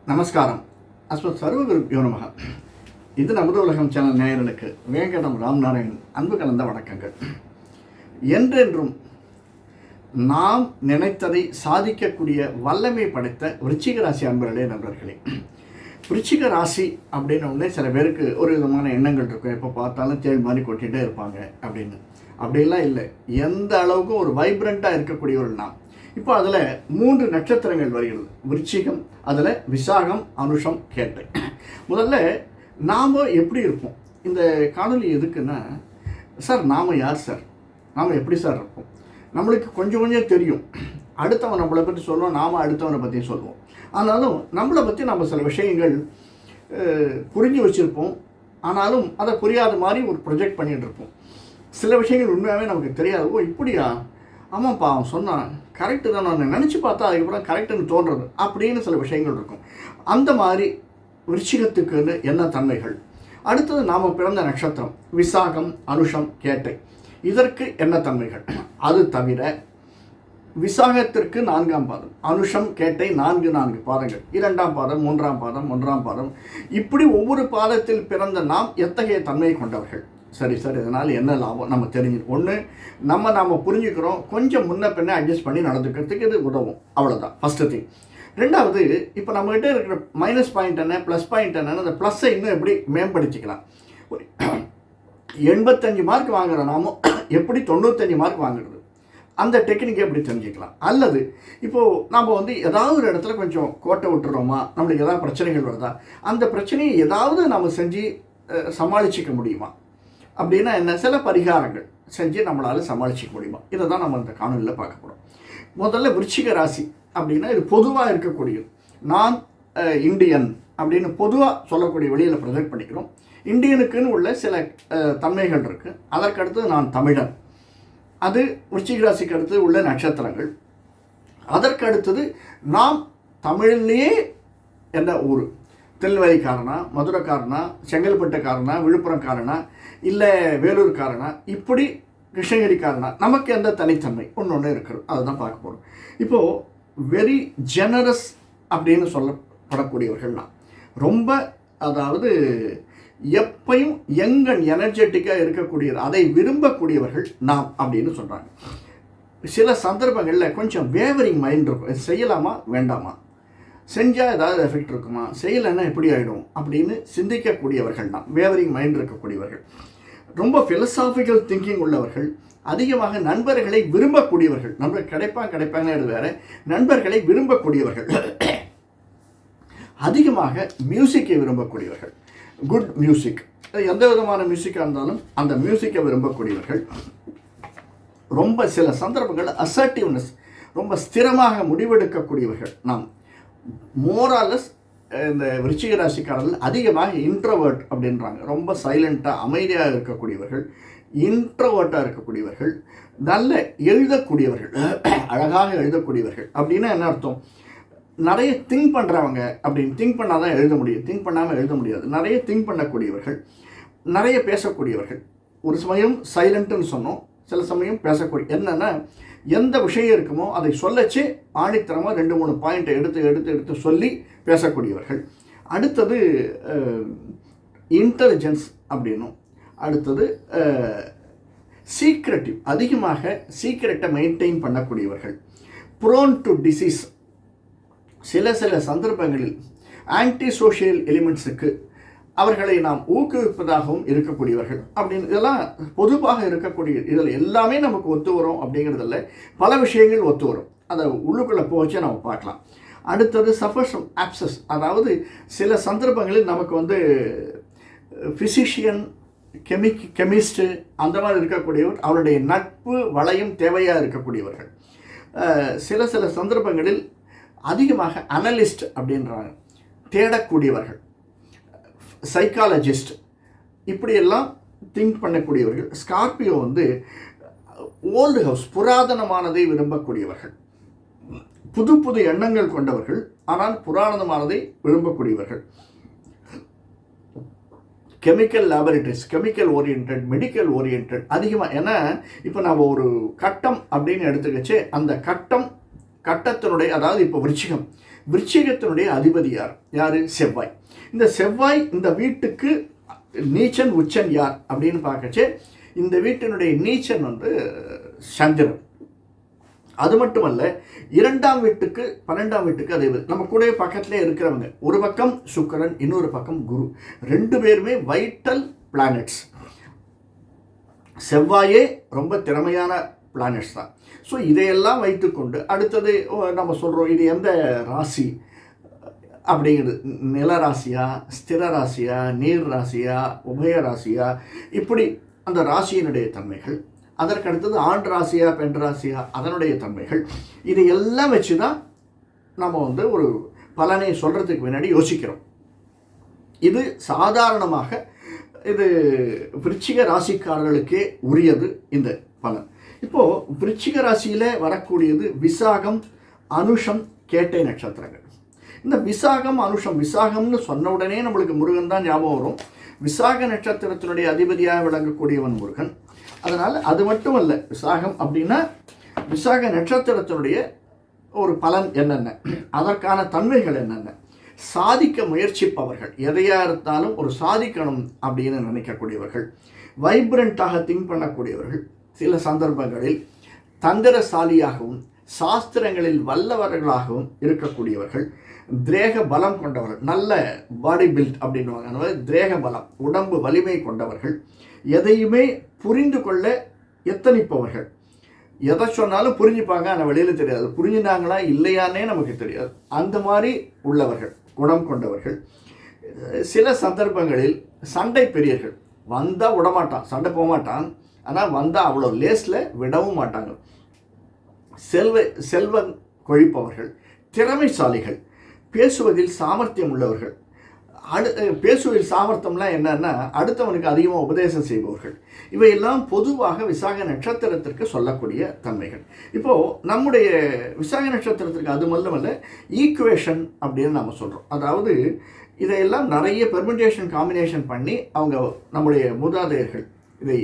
நமஸ்காரம். அஸ்மத் சர்வகுருப்யோ நமக. இது நமது உலகம் சேனல் நேயர்களுக்கு வேங்கடம் ராம்நாராயணன் அன்பு கலந்த வணக்கங்கள். என்றென்றும் நாம் நினைத்ததை சாதிக்கக்கூடிய வல்லமை படைத்த விருச்சிக ராசி அன்பர்களே நண்பர்களே. விருச்சிக ராசி அப்படின்னு ஒன்றே சில பேருக்கு ஒரு விதமான எண்ணங்கள் இருக்கும். எப்போ பார்த்தாலும் தேள் மாதிரி கொட்டிகிட்டே இருப்பாங்க அப்படின்னு. அப்படிலாம் இல்லை. எந்த அளவுக்கு ஒரு வைப்ரண்ட்டாக இருக்கக்கூடியவர்கள் நாம். இப்போ அதில் 3 நட்சத்திரங்கள் வருகிறது. விருச்சிகம், அதில் விசாகம், அனுஷம், கேட்டை. முதல்ல நாம் எப்படி இருப்போம்? இந்த காணொலி எதுக்குன்னா, சார் நாம் யார் சார்? நாம் எப்படி சார் இருப்போம்? நம்மளுக்கு கொஞ்சம் கொஞ்சம் தெரியும். அடுத்தவன் நம்மளை பற்றி சொல்லுவோம், நாம் அடுத்தவனை பற்றி சொல்லுவோம். ஆனாலும் நம்மளை பற்றி நம்ம சில விஷயங்கள் புரிஞ்சு வச்சுருப்போம். ஆனாலும் அதை புரியாத மாதிரி ஒரு ப்ரொஜெக்ட் பண்ணிகிட்டு இருப்போம். சில விஷயங்கள் உண்மையாகவே நமக்கு தெரியாது. ஓ இப்படியா, ஆமாப்பா அவன் சொன்னான், கரெக்டு தான், நான் நினச்சி பார்த்தா அதுக்கப்புறம் கரெக்டுன்னு தோன்றது அப்படின்னு சில விஷயங்கள் இருக்கும். அந்த மாதிரி விருச்சிகத்துக்குன்னு என்ன தன்மைகள்? அடுத்தது நாம் பிறந்த நட்சத்திரம் விசாகம், அனுஷம், கேட்டை, இதற்கு என்ன தன்மைகள்? அது தவிர விசாகத்திற்கு 4ஆம் பாதம், அனுஷம், கேட்டை 4 பாதங்கள், 2ஆம் பாதம், 3ஆம் பாதம், 1ஆம் பாதம், இப்படி ஒவ்வொரு பாதத்தில் பிறந்த நாம் எத்தகைய தன்மையை கொண்டவர்கள்? சரி சார், இதனால் என்ன லாபம்? நம்ம தெரிஞ்சுக்கணும். ஒன்று, நாம் புரிஞ்சுக்கிறோம், கொஞ்சம் முன்ன பின்ன அட்ஜஸ்ட் பண்ணி நடந்துக்கிறதுக்கு இது உதவும். அவ்வளோதான் ஃபஸ்ட்டு திங். ரெண்டாவது, இப்போ நம்மகிட்ட இருக்கிற மைனஸ் பாயிண்ட் என்ன, ப்ளஸ் பாயிண்ட் என்னன்னு, அந்த ப்ளஸ்ஸை இன்னும் எப்படி மேம்படுத்திக்கலாம்? ஒரு 85 மார்க் வாங்குகிற நாமும் எப்படி 95 மார்க் வாங்குறது? அந்த டெக்னிக்கை எப்படி தெரிஞ்சுக்கலாம்? அல்லது இப்போது நம்ம ஏதாவது ஒரு இடத்துல கொஞ்சம் கோட்டை விட்டுறோமா, நம்மளுக்கு ஏதாவது பிரச்சனைகள் வருதா, அந்த பிரச்சனையை ஏதாவது நம்ம செஞ்சு சமாளிச்சிக்க முடியுமா அப்படின்னா என்ன? சில பரிகாரங்கள் செஞ்சு நம்மளால் சமாளிச்சிக்க முடியுமா? இதை தான் நம்ம இந்த காணொலியில் பார்க்க போகிறோம். முதல்ல விருச்சிக ராசி அப்படின்னா இது பொதுவாக இருக்கக்கூடியது. நான் இந்தியன் அப்படின்னு பொதுவாக சொல்லக்கூடிய வெளியில் ப்ரொஜெக்ட் பண்ணிக்கிறோம். இந்தியனுக்குன்னு உள்ள சில தன்மைகள் இருக்குது. அதற்கடுத்து நான் தமிழன், அது விருச்சிக ராசிக்கு அடுத்து உள்ள நட்சத்திரங்கள். அதற்கு அடுத்தது நாம் தமிழ்லேயே என்ன ஊர், திருநெல்வேலிக்காரனா, மதுரைக்காரனா, செங்கல்பட்டுக்காரனா, விழுப்புரம்காரனா, இல்லை வேலூர்காரனா, இப்படி கிருஷ்ணகிரிக்காரனா, நமக்கு எந்த தனித்தன்மை ஒன்று இருக்கிறது, அதை தான் பார்க்க போகிறோம். இப்போது வெரி ஜெனரஸ் அப்படின்னு சொல்லப்படக்கூடியவர்கள் நான். ரொம்ப, அதாவது எப்பையும் யங் அண்ட் எனர்ஜெட்டிக்காக இருக்கக்கூடியது, அதை விரும்பக்கூடியவர்கள் நாம் அப்படின்னு சொல்கிறாங்க. சில சந்தர்ப்பங்களில் கொஞ்சம் வேவரிங் மைண்ட் இருக்கும். செய்யலாமா வேண்டாமா, செஞ்சால் ஏதாவது எஃபெக்ட் இருக்குமா, செய்யலைன்னா எப்படி ஆகிடும் அப்படின்னு சிந்திக்கக்கூடியவர்கள் தான் வேவரிங் மைண்ட் இருக்கக்கூடியவர்கள். ரொம்ப ஃபிலசாபிக்கல் திங்கிங் உள்ளவர்கள். அதிகமாக நண்பர்களை விரும்பக்கூடியவர்கள். நண்பர் கிடைப்பாங்க வேறு, நண்பர்களை விரும்பக்கூடியவர்கள். அதிகமாக மியூசிக்கை விரும்பக்கூடியவர்கள். குட் மியூசிக், எந்த விதமான மியூசிக்காக இருந்தாலும் அந்த மியூசிக்கை விரும்பக்கூடியவர்கள். ரொம்ப சில சந்தர்ப்பங்கள் அசர்ட்டிவ்னஸ், ரொம்ப ஸ்திரமாக முடிவெடுக்கக்கூடியவர்கள் நாம். மோராலஸ் இந்த விருச்சிக ராசிக்காரர்கள் அதிகமாக இன்ட்ரோவர்ட் அப்படின்றாங்க. ரொம்ப சைலண்ட்டாக அமைதியாக இருக்கக்கூடியவர்கள், இன்ட்ரோவர்ட்டாக இருக்கக்கூடியவர்கள், நல்ல எழுதக்கூடியவர்கள், அழகாக எழுதக்கூடியவர்கள். அப்படின்னா என்ன அர்த்தம்? நிறைய திங்க் பண்ணுறவங்க. அப்படின்னு திங்க் பண்ணால் தான் எழுத முடியும், திங்க் பண்ணாமல் எழுத முடியாது. நிறைய திங்க் பண்ணக்கூடியவர்கள், நிறைய பேசக்கூடியவர்கள். ஒரு சமயம் சைலண்ட்டுன்னு சொன்னோம், சில சமயம் பேசக்கூடிய. என்னென்னா, எந்த விஷயம் இருக்குமோ அதை சொல்லச்சு ஆணித்தரமாக 2-3 பாயிண்ட்டை எடுத்து சொல்லி பேசக்கூடியவர்கள். அடுத்தது இன்டெலிஜென்ஸ் அப்படின்னும். அடுத்தது சீக்ரெட்டிவ், அதிகமாக சீக்ரெட்டை மெயின்டைன் பண்ணக்கூடியவர்கள். ப்ரோன் டு டிசீஸ், சில சந்தர்ப்பங்களில் ஆன்டி சோஷியல் எலிமெண்ட்ஸுக்கு அவர்களை நாம் ஊக்குவிப்பதாகவும் இருக்கக்கூடியவர்கள் அப்படின்னு. இதெல்லாம் பொதுவாக இருக்கக்கூடிய. இதில் எல்லாமே நமக்கு ஒத்து வரும் அப்படிங்கிறதில்ல, பல விஷயங்கள் ஒத்து வரும். அதை உள்ளுக்குள்ளே போச்சே நம்ம பார்க்கலாம். அடுத்தது சஃபர்ஸ் ஆப்சஸ், அதாவது சில சந்தர்ப்பங்களில் நமக்கு ஃபிசிஷியன், கெமிஸ்ட்டு அந்த மாதிரி இருக்கக்கூடியவர், அவருடைய நட்பு வளையம் தேவையாக இருக்கக்கூடியவர்கள். சில சந்தர்ப்பங்களில் அதிகமாக அனலிஸ்ட் அப்படின்றாங்க, தேடக்கூடியவர்கள், சைக்காலஜிஸ்ட், இப்படியெல்லாம் திங்க் பண்ணக்கூடியவர்கள். ஸ்கார்பியோ ஓல்டு ஹவுஸ், புராதனமானதை விரும்பக்கூடியவர்கள். புது எண்ணங்கள் கொண்டவர்கள், ஆனால் புராதனமானதை விரும்பக்கூடியவர்கள். Chemical laboratories, chemical orient, medical orient அதிகமாக. ஏன்னா இப்போ நம்ம ஒரு கட்டம் அப்படின்னு எடுத்துக்கிச்சு, அந்த கட்டம் கட்டத்தினுடைய, அதாவது இப்போ விருச்சிகத்தினுடைய அதிபதி யார்? செவ்வாய். இந்த செவ்வாய் இந்த வீட்டுக்கு நீச்சன் உச்சன் யார் அப்படின்னு பார்க்கச்சு இந்த வீட்டினுடைய நீச்சன் சந்திரன். அது மட்டுமல்ல, 2ஆம் வீட்டுக்கு 12ஆம் வீட்டுக்கு அதே நம்ம கூட பக்கத்திலே இருக்கிறவங்க, ஒரு பக்கம் சுக்கிரன், இன்னொரு பக்கம் குரு, 2 பேருமே வைட்டல் பிளானட்ஸ். செவ்வாயே ரொம்ப திறமையான பிளானட்ஸ் தான். ஸோ இதையெல்லாம் வைத்துக்கொண்டு அடுத்தது நம்ம சொல்கிறோம், இது எந்த ராசி அப்படிங்கிறது, நில ராசியா, ஸ்திர ராசியா, நீர் ராசியா, உபய ராசியா, இப்படி அந்த ராசியினுடைய தன்மைகள், அதற்கடுத்தது ஆண் ராசியா பெண் ராசியா அதனுடைய தன்மைகள், இதையெல்லாம் வச்சு தான் நம்ம ஒரு பலனை சொல்கிறதுக்கு முன்னாடி யோசிக்கிறோம். இது சாதாரணமாக இது விருச்சிக ராசிக்காரர்களுக்கே உரியது இந்த பலன். இப்போது விருச்சிக ராசியில் வரக்கூடியது விசாகம், அனுஷம், கேட்டை நட்சத்திரங்கள். இந்த விசாகம், அனுஷம், விசாகம்னு சொன்ன உடனே நம்மளுக்கு முருகன் தான் ஞாபகம் வரும். விசாக நட்சத்திரத்தினுடைய அதிபதியாக விளங்கக்கூடியவன் முருகன். அதனால் அது மட்டும் அல்ல, விசாகம் அப்படின்னா விசாக நட்சத்திரத்தினுடைய ஒரு பலன் என்னென்ன, அதற்கான தன்மைகள் என்னென்ன, சாதிக்க முயற்சிப்பவர்கள், எதையாக இருந்தாலும் ஒரு சாதிக்கணும் அப்படின்னு நினைக்கக்கூடியவர்கள், வைப்ரண்ட்டாக திங்க் பண்ணக்கூடியவர்கள், சில சந்தர்ப்பங்களில் தந்திரசாலியாகவும் சாஸ்திரங்களில் வல்லவர்களாகவும் இருக்கக்கூடியவர்கள், திரேக பலம் கொண்டவர்கள், நல்ல பாடி பில்ட் அப்படின்வாங்க, அந்த மாதிரி திரேக பலம், உடம்பு வலிமை கொண்டவர்கள், எதையுமே புரிந்து கொள்ள எத்தனிப்பவர்கள், எதை சொன்னாலும் புரிஞ்சுப்பாங்க, ஆனால் வெளியில் தெரியாது, புரிஞ்சுனாங்களா இல்லையானே நமக்கு தெரியாது, அந்த மாதிரி உள்ளவர்கள், குணம் கொண்டவர்கள். சில சந்தர்ப்பங்களில் சண்டை பெரியர்கள், வந்தால் விடமாட்டான், சண்டை போக மாட்டான், ஆனால் வந்தால் அவ்வளோ லேஸில் விடவும் மாட்டாங்க. செல்வம் கொழிப்பவர்கள், திறமைசாலிகள், பேசுவதில் சாமர்த்தியம் உள்ளவர்கள். பேசுவதில் சாமர்த்தியம்லாம் என்னன்னா அடுத்தவனுக்கு அதிகமாக உபதேசம் செய்பவர்கள். இவையெல்லாம் பொதுவாக விசாக நட்சத்திரத்திற்கு சொல்லக்கூடிய தன்மைகள். இப்போது நம்முடைய விசாக நட்சத்திரத்திற்கு அது மட்டுமல்ல, ஈக்குவேஷன் அப்படின்னு நம்ம சொல்கிறோம். அதாவது இதையெல்லாம் நிறைய பெர்மிட்டேஷன் காம்பினேஷன் பண்ணி அவங்க நம்முடைய மூதாதையர்கள் இதை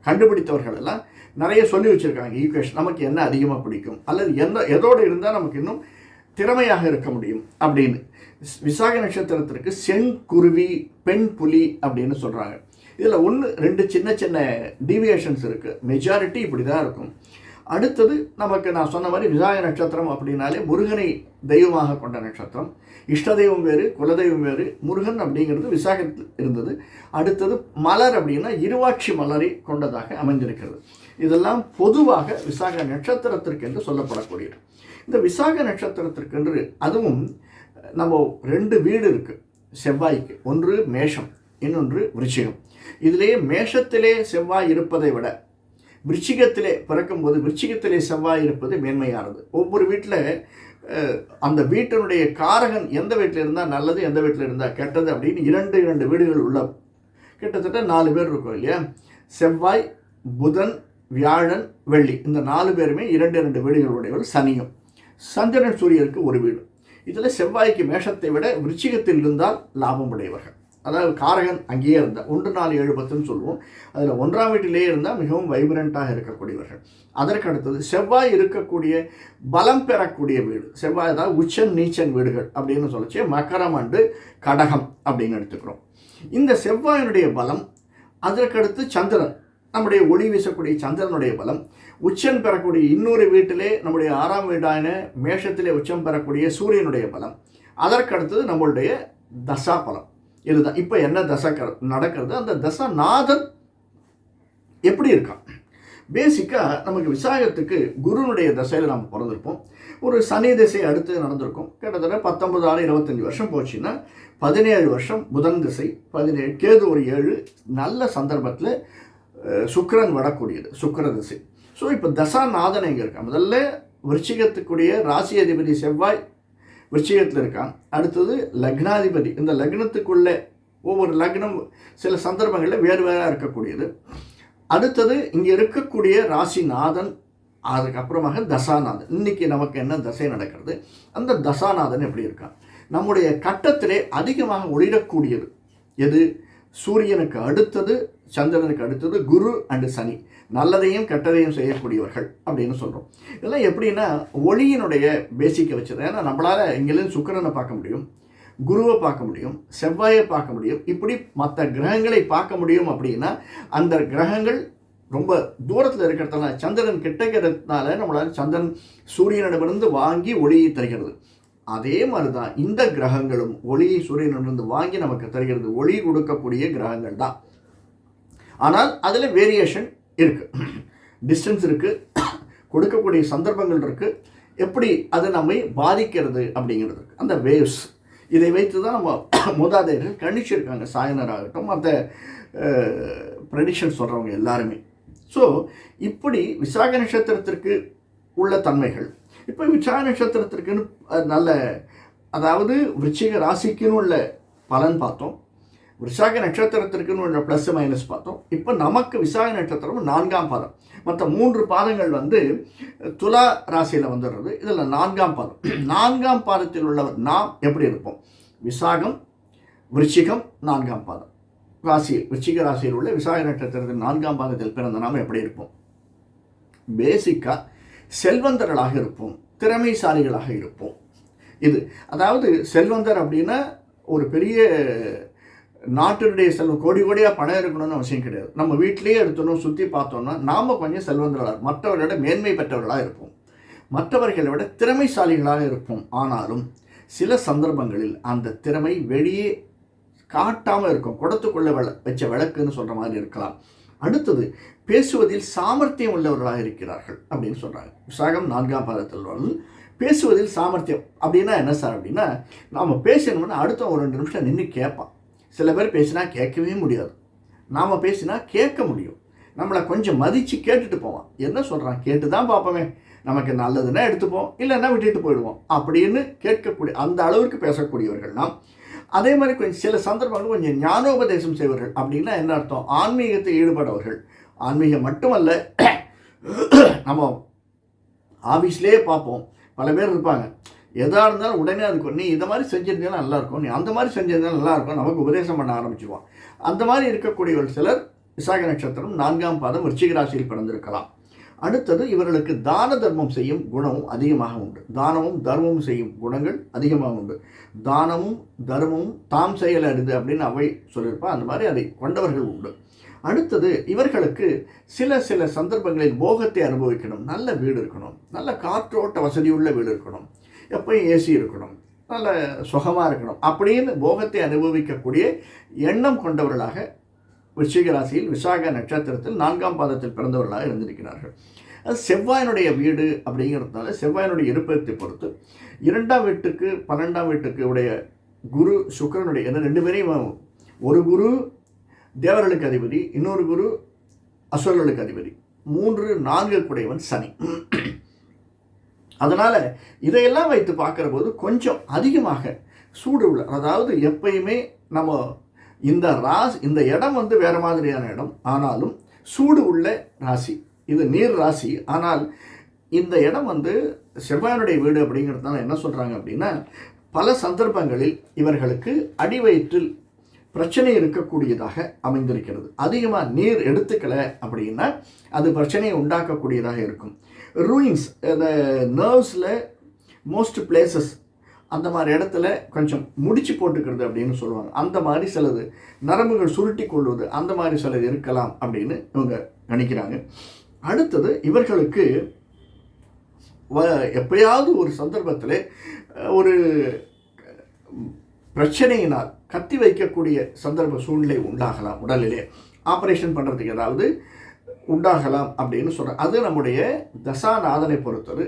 கண்டுபிடித்தவர்கள் எல்லாம் நிறைய சொல்லி வச்சுருக்காங்க. ஈக்குவேஷன் நமக்கு என்ன அதிகமாக பிடிக்கும், அல்லது எதோடு இருந்தால் நமக்கு இன்னும் திறமையாக இருக்க முடியும் அப்படின்னு. விசாக நட்சத்திரத்திற்கு செங்குருவி, பெண் புலி அப்படின்னு சொல்கிறாங்க. இதில் 1-2 சின்ன சின்ன டீவியேஷன்ஸ் இருக்குது, மெஜாரிட்டி இப்படி தான் இருக்கும். அடுத்தது நமக்கு நான் சொன்ன மாதிரி விசாக நட்சத்திரம் அப்படின்னாலே முருகனை தெய்வமாக கொண்ட நட்சத்திரம். இஷ்ட தெய்வம் வேறு, குலதெய்வம் வேறு. முருகன் அப்படிங்கிறது விசாகத்தில் இருந்தது. அடுத்தது மலர் அப்படின்னா இருவாட்சி மலரை கொண்டதாக அமைந்திருக்கிறது. இதெல்லாம் பொதுவாக விசாக நட்சத்திரத்திற்கு என்று சொல்லப்படக்கூடியது. இந்த விசாக நட்சத்திரத்திற்கென்று அதுவும் நம்ம 2 வீடு இருக்குது செவ்வாய்க்கு. ஒன்று மேஷம், இன்னொன்று விருச்சிகம். இதிலேயே மேஷத்திலே செவ்வாய் இருப்பதை விட விருச்சிகத்திலே பிறக்கும்போது விருச்சிகத்திலே செவ்வாய் இருப்பது மேன்மையானது. ஒவ்வொரு வீட்டில் அந்த வீட்டினுடைய காரகன் எந்த வீட்டில் இருந்தால் நல்லது, எந்த வீட்டில் இருந்தால் கெட்டது அப்படின்னு 2 வீடுகள் உள்ள கிட்டத்தட்ட 4 பேர் இருக்கும் இல்லையா. செவ்வாய், புதன், வியாழன், வெள்ளி, இந்த 4 பேருமே 2 வீடுகளுடையவர். சனியும் சந்திரன் சூரியனுக்கு ஒரு வீடு. இதில் செவ்வாய்க்கு மேஷத்தை விட விருச்சிகத்தில் இருந்தால் லாபம் உடையவர்கள். அதாவது காரகன் அங்கேயே இருந்தால் 1 4 7 10ன்னு சொல்லுவோம். அதில் 1ஆம் வீட்டிலே இருந்தால் மிகவும் வைப்ரண்ட்டாக இருக்கக்கூடியவர்கள். அதற்கு அடுத்தது செவ்வாய் இருக்கக்கூடிய பலம் பெறக்கூடிய வீடு. செவ்வாய் அதாவது உச்சன் நீச்சன் வீடுகள் அப்படின்னு சொல்லிச்சு மகரம் அண்டு கடகம் அப்படின்னு எடுத்துக்கிறோம். இந்த செவ்வாயினுடைய பலம், அதற்கடுத்து சந்திரன், நம்முடைய ஒளி வீசக்கூடிய சந்திரனுடைய பலம், உச்சம் பெறக்கூடிய இன்னொரு வீட்டிலே நம்முடைய 6ஆம் வீடான மேஷத்திலே உச்சம் பெறக்கூடிய சூரியனுடைய பலம், அதற்கடுத்தது நம்மளுடைய தசா பலம். இதுதான் இப்போ என்ன தசை நடக்கிறது, அந்த தசாநாதன் எப்படி இருக்கான். பேசிக்காக நமக்கு விசாகத்துக்கு குருனுடைய தசையில் நம்ம பிறந்திருப்போம். ஒரு சனி திசை அடுத்து நடந்திருக்கும். கிட்டத்தட்ட 19 ஆறு 25 வருஷம் போச்சுன்னா 17 வருஷம் புதன் திசை, 17 கேது ஒரு 7, நல்ல சந்தர்ப்பத்தில் சுக்கிரன் வரக்கூடியது சுக்கிர திசை. ஸோ இப்போ தசாநாதன் எங்கே இருக்கான். முதல்ல விருச்சிகத்துக்குரிய ராசி அதிபதி செவ்வாய் விருச்சிகத்தில் இருக்கான். அடுத்தது லக்னாதிபதி, இந்த லக்னத்துக்குள்ளே ஒவ்வொரு லக்னம் சில சந்தர்ப்பங்களில் வேறு வேறாக இருக்கக்கூடியது. அடுத்தது இங்கே இருக்கக்கூடிய ராசிநாதன், அதுக்கப்புறமாக தசாநாதன். இன்றைக்கி நமக்கு என்ன தசை நடக்கிறது, அந்த தசாநாதன் எப்படி இருக்கான். நம்முடைய கட்டத்திலே அதிகமாக ஒளிரக்கூடியது எது, சூரியனுக்கு அடுத்தது, சந்திரனுக்கு அடுத்தது குரு அண்டு சனி. நல்லதையும் கெட்டதையும் செய்யக்கூடியவர்கள் அப்படின்னு சொல்கிறோம். இதெல்லாம் எப்படின்னா ஒளியினுடைய பேசிக்கை வச்சது. ஏன்னா நம்மளால் இங்கேருந்து சுக்கிரனை பார்க்க முடியும், குருவை பார்க்க முடியும், செவ்வாயை பார்க்க முடியும், இப்படி மற்ற கிரகங்களை பார்க்க முடியும். அப்படின்னா அந்த கிரகங்கள் ரொம்ப தூரத்தில் இருக்கிறதுனால, சந்திரன் கிட்டக்கிறதுனால நம்மளால் சந்திரன் சூரியனிடமிருந்து வாங்கி ஒளியை தருகிறது. அதே மாதிரி தான் இந்த கிரகங்களும் ஒளியை சூரியனிடமிருந்து வாங்கி நமக்கு தருகிறது. ஒளி கொடுக்கக்கூடிய கிரகங்கள் தான். ஆனால் அதில் வேரியேஷன் இருக்குது, டிஸ்டன்ஸ் இருக்குது, கொடுக்கக்கூடிய சந்தர்ப்பங்கள் இருக்குது. எப்படி அது நம்மை பாதிக்கிறது அப்படிங்கிறது அந்த வேவ்ஸ், இதை வைத்து தான் நம்ம மூதாதையர்கள் கணிச்சிருக்காங்க. சாயனர் ஆகட்டும், மற்ற ப்ரெடிக்ஷன் சொல்கிறவங்க எல்லாருமே. ஸோ இப்படி விசாக நட்சத்திரத்திற்கு உள்ள தன்மைகள். இப்போ விசாக நட்சத்திரத்திற்குன்னு நல்ல, அதாவது விருச்சிக ராசிக்குன்னு உள்ள பலன் பார்த்தோம், விசாக நட்சத்திரத்திற்குன்னு உள்ள ப்ளஸ் மைனஸ் பார்த்தோம். இப்போ நமக்கு விசாக நட்சத்திரம் 4ஆம் பாதம். மற்ற 3 பாதங்கள் துலா ராசியில் வந்துடுறது. இதில் 4ஆம் பாதம். 4ஆம் பாதத்தில் உள்ளவர் நாம் எப்படி இருப்போம்? விசாகம், விருச்சிகம் 4ஆம் பாதம் ராசி, விருச்சிக ராசியில் உள்ள விசாக நட்சத்திரத்தின் 4ஆம் பாதத்தில் பிறந்த நாம் எப்படி இருப்போம்? பேசிக்காக செல்வந்தர்களாக இருப்போம், திறமைசாலிகளாக இருப்போம். இது அதாவது செல்வந்தர் அப்படின்னா ஒரு பெரிய நாட்டினுடைய செல்வம், கோடி கோடியாக பணம் இருக்கணும்னு அவசியம் கிடையாது. நம்ம வீட்டிலேயே எடுத்தோம் சுற்றி பார்த்தோம்னா நாம் கொஞ்சம் செல்வந்தர்களாக, மற்றவர்களோட மேன்மை பெற்றவர்களாக இருப்போம், மற்றவர்களை விட திறமைசாலிகளாக இருப்போம். ஆனாலும் சில சந்தர்ப்பங்களில் அந்த திறமை வெளியே காட்டாமல் இருக்கும், குடத்துக்குள்ளே வச்ச விளக்குன்னு சொல்கிற மாதிரி இருக்கலாம். அடுத்தது பேசுவதில் சாமர்த்தியம் உள்ளவர்களாக இருக்கிறார்கள் அப்படின்னு சொல்கிறாங்க. விசாகம் 4ஆம் பாதத்தில் பேசுவதில் சாமர்த்தியம் அப்படின்னா என்ன சார் அப்படின்னா, நாம் பேசணும்னா அடுத்த ஒரு 2 நிமிஷம் நின்று கேட்பான். சில பேர் பேசினா கேட்கவே முடியாது, நாம் பேசினா கேட்க முடியும். நம்மளை கொஞ்சம் மதித்து கேட்டுட்டு போவான். என்ன சொல்கிறான் கேட்டு தான் பார்ப்போமே, நமக்கு நல்லதுன்னா எடுத்துப்போம், இல்லைன்னா விட்டுட்டு போயிடுவோம் அப்படின்னு கேட்கக்கூடிய அந்த அளவுக்கு பேசக்கூடியவர்கள் நாம். அதே மாதிரி கொஞ்சம் சில சந்தர்ப்பங்கள் கொஞ்சம் ஞானோபதேசம் செய்வர்கள். அப்படின்னா என்ன அர்த்தம்? ஆன்மீகத்தை ஈடுபடவர்கள். ஆன்மீகம் மட்டுமல்ல, நம்ம ஆஃபீஸ்லேயே பார்ப்போம், பல பேர் இருப்பாங்க, எதாக இருந்தாலும் உடனே அதுக்கு நீ இந்த மாதிரி செஞ்சிருந்தா நல்லாயிருக்கும், நீ அந்த மாதிரி செஞ்சிருந்தா நல்லாயிருக்கும், நமக்கு உபதேசம் பண்ண ஆரம்பிச்சுக்குவோம். அந்த மாதிரி இருக்கக்கூடியவர்கள் சிலர் விசாக நட்சத்திரம் 4ஆம் பாதம் விருச்சிக ராசியில் பிறந்திருக்கலாம். அடுத்தது இவர்களுக்கு தான தர்மம் செய்யும் குணமும் அதிகமாக உண்டு. தானமும் தர்மமும் செய்யும் குணங்கள் அதிகமாக உண்டு. தானமும் தர்மமும் தாம் செயல் அறிது அப்படின்னு அவை சொல்லியிருப்பா. அந்த மாதிரி அதை கொண்டவர்கள் உண்டு. அடுத்தது இவர்களுக்கு சில சந்தர்ப்பங்களில் போகத்தை அனுபவிக்கணும். நல்ல வீடு இருக்கணும், நல்ல காற்றோட்ட வசதியுள்ள வீடு இருக்கணும், எப்பயும் ஏசி இருக்கணும், நல்ல சுகமாக இருக்கணும் அப்படின்னு போகத்தை அனுபவிக்கக்கூடிய எண்ணம் கொண்டவர்களாக விருச்சிக ராசியில் விசாக நட்சத்திரத்தில் 4ஆம் பாதத்தில் பிறந்தவர்களாக இருந்திருக்கிறார்கள். அது செவ்வாயினுடைய வீடு அப்படிங்கிறதுனால செவ்வாயினுடைய இருப்பத்தை பொறுத்து 2ஆம் வீட்டுக்கு 12ஆம் வீட்டுக்கு உடைய குரு சுக்கிரனுடைய, ஏன்னா 2 பேரையும், ஒரு குரு தேவர்களுக்கு அதிபதி, இன்னொரு குரு அசுரர்களுக்கு அதிபதி, 3 4 கூடையவன் சனி. அதனால் இதையெல்லாம் வைத்து பார்க்குற போது கொஞ்சம் அதிகமாக சூடு உள்ள, அதாவது எப்பயுமே நம்ம இந்த இடம் வேறு மாதிரியான இடம், ஆனாலும் சூடு உள்ள ராசி. இது நீர் ராசி, ஆனால் இந்த இடம் செவ்வாயினுடைய வீடு அப்படிங்கிறதுனால என்ன சொல்கிறாங்க அப்படின்னா, பல சந்தர்ப்பங்களில் இவர்களுக்கு அடிவயிற்றில் பிரச்சனை இருக்கக்கூடியதாக அமைந்திருக்கிறது. அதிகமாக நீர் எடுத்துக்கலை அப்படின்னா அது பிரச்சனையை உண்டாக்கக்கூடியதாக இருக்கும். ரூயிங்ஸ், இந்த நர்வ்ஸில் மோஸ்ட் பிளேசஸ், அந்த மாதிரி இடத்துல கொஞ்சம் முடிச்சு போட்டுக்கிறது அப்படின்னு சொல்லுவாங்க. அந்த மாதிரி சிலது நரம்புகள் சுருட்டி கொள்வது, அந்த மாதிரி சிலது இருக்கலாம் அப்படின்னு இவங்க நினைக்கிறாங்க. அடுத்தது இவர்களுக்கு எப்பயாவது ஒரு சந்தர்ப்பத்தில் ஒரு பிரச்சனையினால் கத்தி வைக்கக்கூடிய சந்தர்ப்ப சூழ்நிலை உண்டாகலாம். உடலிலே ஆப்ரேஷன் பண்ணுறதுக்கு ஏதாவது உண்டாகலாம் அப்படின்னு சொல்கிறேன். அது நம்முடைய தசாநாதனை பொறுத்தது,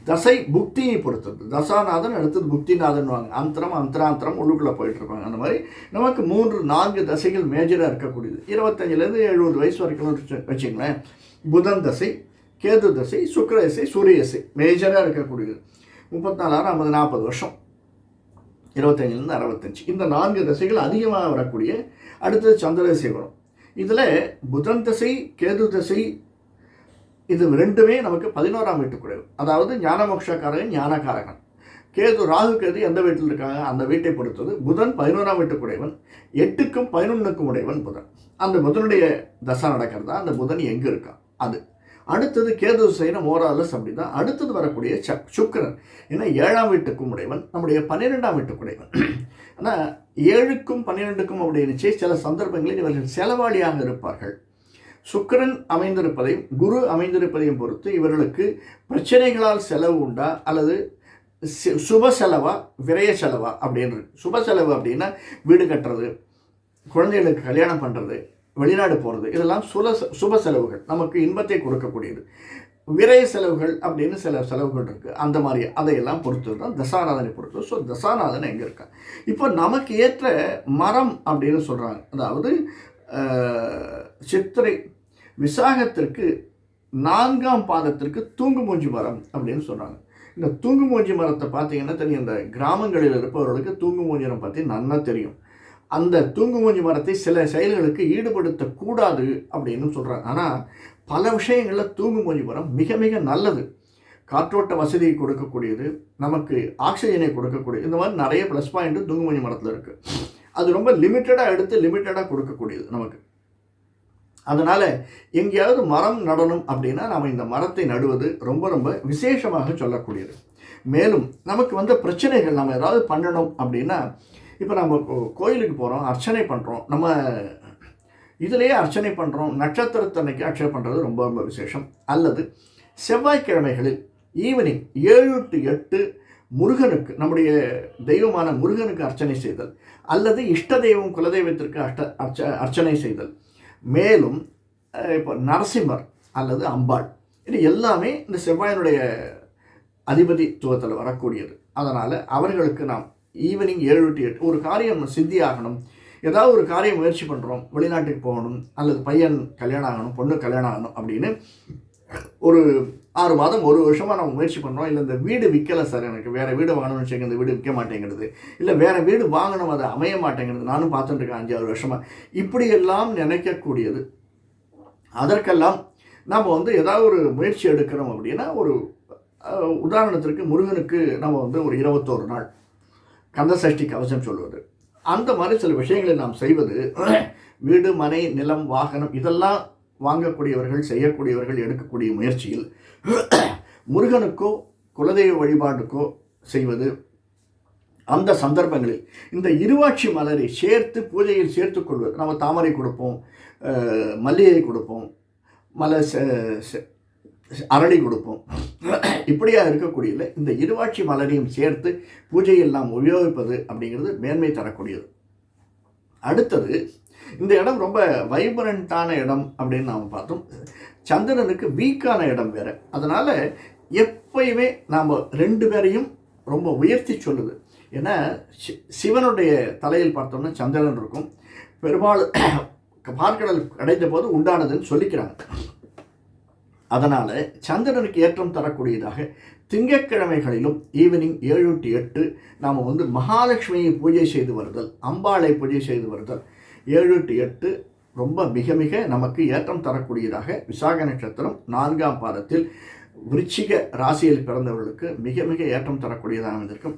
தசை புக்தியை பொறுத்தது. தசாநாதன் அடுத்தது புக்திநாதன் வாங்க, அந்தரம் அந்தராந்தரம் உள்ளுக்குள்ளே போயிட்டுருப்பாங்க. அந்த மாதிரி நமக்கு 3 4 தசைகள் மேஜராக இருக்கக்கூடியது. 25லேருந்து 70 வயசு வரைக்கும் வச்சுங்களேன். புதன் தசை, கேது தசை, சுக்கிர தசை, சூரிய தசை மேஜராக இருக்கக்கூடியது. 34 50 40 வருஷம், 25லேருந்து 65, இந்த 4 தசைகள் அதிகமாக வரக்கூடிய. அடுத்தது சந்திர தசை வரும். இதில் புதன் தசை, கேது தசை, இது 2மே நமக்கு 11ஆம் வீட்டுக்குடையது. அதாவது ஞானமோட்சக்காரகன், ஞானகாரகன். ராகு கேது எந்த வீட்டில் இருக்காங்க அந்த வீட்டை பொறுத்தது. புதன் 11ஆம் வீட்டுக்குடையவன், 8க்கும் 11க்கும் உடையவன் புதன். அந்த புதனுடைய தசை நடக்கிறதா, அந்த புதன் எங்கே இருக்கான் அது. அடுத்தது கேது செய்கிற மோராலஸ் அப்படி தான். அடுத்தது வரக்கூடிய சுக்கிரன், ஏன்னா 7ஆம் வீட்டுக்கும் உடையவன், நம்முடைய 12ஆம் வீட்டுக்குடையவன். ஆனால் 7க்கும் 12க்கும் அப்படின்னு சில சந்தர்ப்பங்களில் இவர்கள் செலவாளியாக இருப்பார்கள். சுக்கிரன் அமைந்திருப்பதையும் குரு அமைந்திருப்பதையும் பொறுத்து இவர்களுக்கு பிரச்சனைகளால் செலவு உண்டா அல்லது சுப செலவா விரய செலவா அப்படின்னு. சுப செலவு அப்படின்னா வீடு கட்டுறது, குழந்தைகளுக்கு கல்யாணம் பண்ணுறது, வெளிநாடு போகிறது, இதெல்லாம் சுப செலவுகள், நமக்கு இன்பத்தை கொடுக்கக்கூடியது. விரய செலவுகள் அப்படின்னு சில செலவுகள் இருக்குது. அந்த மாதிரி அதையெல்லாம் பொறுத்து தான் தசாநாதனை பொறுத்து. ஸோ தசாநாதன் எங்கே இருக்கா. இப்போ நமக்கு ஏற்ற மரம் அப்படின்னு சொல்கிறாங்க. அதாவது சித்திரை விசாகத்திற்கு 4ஆம் பாதத்திற்கு தூங்குமூஞ்சி மரம் அப்படின்னு சொல்கிறாங்க. இந்த தூங்குமூஞ்சி மரத்தை பார்த்தீங்கன்னா தெரியும், இந்த கிராமங்களில் இருப்பவர்களுக்கு தூங்குமூஞ்சி மரம் பற்றி நல்லா தெரியும். அந்த தூங்குமூஞ்சி மரத்தை சில செயல்களுக்கு ஈடுபடுத்தக்கூடாது அப்படின்னு சொல்கிறாங்க. ஆனால் பல விஷயங்களில் தூங்குமூஞ்சி மரம் மிக மிக நல்லது. காற்றோட்ட வசதியை கொடுக்கக்கூடியது, நமக்கு ஆக்சிஜனை கொடுக்கக்கூடியது, இந்த மாதிரி நிறைய ப்ளஸ் பாயிண்ட்டு தூங்குமூஞ்சி மரத்தில் இருக்குது. அது ரொம்ப லிமிட்டடாக எடுத்து லிமிட்டடாக கொடுக்கக்கூடியது நமக்கு. அதனால் எங்கேயாவது மரம் நடணும் அப்படின்னா நம்ம இந்த மரத்தை நடுவது ரொம்ப ரொம்ப விசேஷமாக சொல்லக்கூடியது. மேலும் நமக்கு வந்த பிரச்சனைகள் நம்ம ஏதாவது பண்ணணும் அப்படின்னா, இப்போ நம்ம கோயிலுக்கு போகிறோம், அர்ச்சனை பண்ணுறோம், நம்ம இதிலேயே அர்ச்சனை பண்ணுறோம், நட்சத்திரத்தன்னைக்கு அர்ச்சனை பண்ணுறது ரொம்ப ரொம்ப விசேஷம். அல்லது செவ்வாய்க்கிழமைகளில் ஈவினிங் 7 to 8 முருகனுக்கு, நம்முடைய தெய்வமான முருகனுக்கு அர்ச்சனை செய்தல், அல்லது இஷ்ட தெய்வம் குலதெய்வத்திற்கு அர்ச்சனை செய்தல். மேலும் இப்போ நரசிம்மர் அல்லது அம்பாள், இது எல்லாமே இந்த செவ்வாயினுடைய அதிபதித்துவத்தில் வரக்கூடியது. அதனால் அவர்களுக்கு நாம் ஈவினிங் 7 to 8 ஒரு காரியம் சித்தியாகணும், ஏதாவது ஒரு காரியம் முயற்சி பண்ணுறோம், வெளிநாட்டுக்கு போகணும், அல்லது பையன் கல்யாணம் ஆகணும், பொண்ணு கல்யாணம் ஆகணும் அப்படின்னு ஒரு 6 மாதம் 1 வருஷமாக நம்ம முயற்சி பண்ணுறோம். இல்லை இந்த வீடு விற்கலை சார், எனக்கு வேறு வீடு வாங்கணும்னு வச்சுக்கோங்க, இந்த வீடு விற்க மாட்டேங்கிறது, இல்லை வேறு வீடு வாங்கணும் அதை அமைய மாட்டேங்கிறது, நானும் பார்த்துட்டுருக்கேன் 5-6 வருஷமாக, இப்படியெல்லாம் நினைக்கக்கூடியது. அதற்கெல்லாம் நாம் ஏதாவது ஒரு முயற்சி எடுக்கிறோம் அப்படின்னா, ஒரு உதாரணத்திற்கு முருகனுக்கு நம்ம ஒரு 21 நாள் கந்த சஷ்டி கவசம் சொல்வது, அந்த மாதிரி சில விஷயங்களை நாம் செய்வது, வீடு மனை நிலம் வாகனம் இதெல்லாம் வாங்கக்கூடியவர்கள் செய்யக்கூடியவர்கள் எடுக்கக்கூடிய முயற்சியில் முருகனுக்கோ குலதெய்வ வழிபாட்டுக்கோ செய்வது, அந்த சந்தர்ப்பங்களில் இந்த இருவாட்சி மலரை சேர்த்து பூஜையில் சேர்த்து கொள்வது. நம்ம தாமரை கொடுப்போம், மல்லிகை கொடுப்போம், அரளி கொடுப்போம். இப்படியா இருக்கக்கூடியதில் இந்த இருவாட்சி மலரையும் சேர்த்து பூஜையில் நாம் உபயோகிப்பது அப்படிங்கிறது மேன்மை தரக்கூடியது. அடுத்தது, இந்த இடம் ரொம்ப வைப்ரண்ட்டான இடம் அப்படின்னு நாம் பார்த்தோம். சந்திரனுக்கு வீக்கான இடம் வேறு. அதனால் எப்பயுமே நாம் 2 பேரையும் ரொம்ப உயர்த்தி சொல்லுது. ஏன்னா சிவனுடைய தலையில் பார்த்தோம்னா சந்திரன் இருக்கும், பெரும்பாலும் பார்க்கடல் அடைந்த போது உண்டானதுன்னு சொல்லிக்கிறாங்க. அதனால் சந்திரனுக்கு ஏற்றம் தரக்கூடியதாக திங்கட்கிழமைகளிலும் ஈவினிங் 7 to 8 நாம் மகாலட்சுமியை பூஜை செய்து வருதல், அம்பாளை பூஜை செய்து வருதல் 7 to 8 ரொம்ப மிக மிக நமக்கு ஏற்றம் தரக்கூடியதாக விசாக நட்சத்திரம் 4ஆம் பாதத்தில் விருச்சிக ராசியில் பிறந்தவர்களுக்கு மிக மிக ஏற்றம் தரக்கூடியதாக அமைந்திருக்கும்.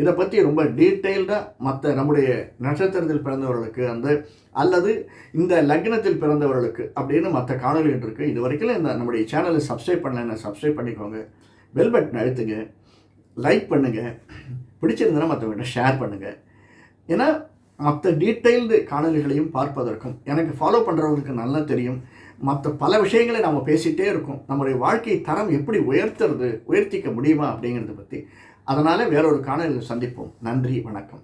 இதை பற்றி ரொம்ப டீட்டெயில்டாக மற்ற நம்முடைய நட்சத்திரத்தில் பிறந்தவர்களுக்கு அல்லது இந்த லக்னத்தில் பிறந்தவர்களுக்கு அப்படின்னு மற்ற காணொலிகள் இருக்குது. இது வரைக்கும் இந்த நம்முடைய சேனலை சப்ஸ்கிரைப் பண்ணலைன்னா சப்ஸ்கிரைப் பண்ணிக்கோங்க, பெல் பட்டன் அழுத்துங்க, லைக் பண்ணுங்கள், பிடிச்சிருந்தனா மற்றவங்கள்ட்ட ஷேர் பண்ணுங்கள். ஏன்னா மற்ற டீட்டெயில்டு காணொலிகளையும் பார்ப்பதற்கும் எனக்கு ஃபாலோ பண்ணுறவங்களுக்கு நல்லா தெரியும். மற்ற பல விஷயங்களை நம்ம பேசிகிட்டே இருக்கோம், நம்முடைய வாழ்க்கை தரம் எப்படி உயர்த்திக்க முடியுமா அப்படிங்கிறத பற்றி. அதனால் வேறொரு காணொலியில் சந்திப்போம். நன்றி, வணக்கம்.